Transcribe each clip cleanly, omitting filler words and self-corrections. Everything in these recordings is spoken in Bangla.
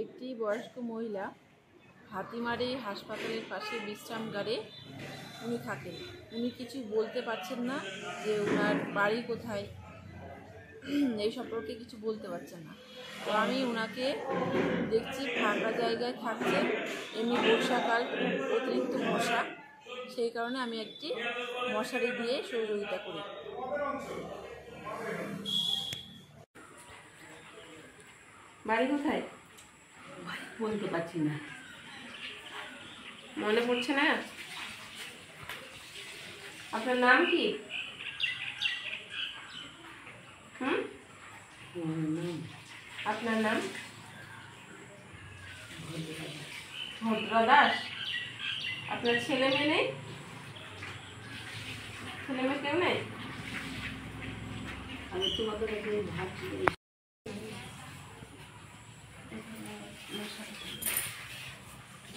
একটি বয়স্ক মহিলা হাতিমারি হাসপাতালের পাশে বিশ্রামগারে উনি থাকেন। উনি কিছু বলতে পারছেন না যে ওনার বাড়ি কোথায়, এই সম্পর্কে কিছু বলতে পারছেন না। তো আমি ওনাকে দেখছি ফাঁকা জায়গায় থাকছেন, এমনি বর্ষাকাল, অতিরিক্ত মশা, সেই কারণে আমি একটি মশারি দিয়ে সহযোগিতা করি। বাড়ি কোথায় বলতে পারছি না, মনে পড়ছে না। আপনার নাম কি? আপনার নাম ভদ্রা দাস। আপনার ছেলে মেয়ে নেই? ছেলে মেয়ে কেউ নেই? আমি তোমাদের ভাবছি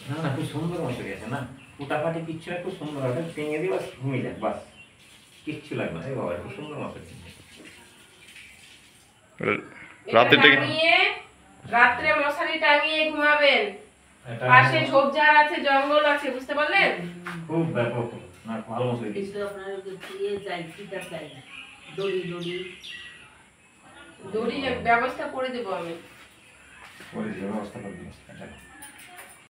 না না, খুব সুন্দর মশারি আছে না, ফুটাফাটি কিচ্ছু না, খুব সুন্দর আছে, ভেঙে দিয়ে বাস ঘুমিয়ে যাক, বাস কিচ্ছু লাগবে না। এই বাবা, খুব সুন্দর মশারি। রাত্রে মশারি টাঙিয়ে ঘুমাবেন। পাশে ঝোপঝাড় আছে, জঙ্গল আছে, বুঝতে পারলেন? খুব ব্যাপক না, ভালো মশারি। কিন্তু আপনার দিয়ে যাই, ফিটা চাই, দড়ি দড়ি দড়ি ব্যবস্থা করে দেবো আমি। ব্যবস্থা করে দিই।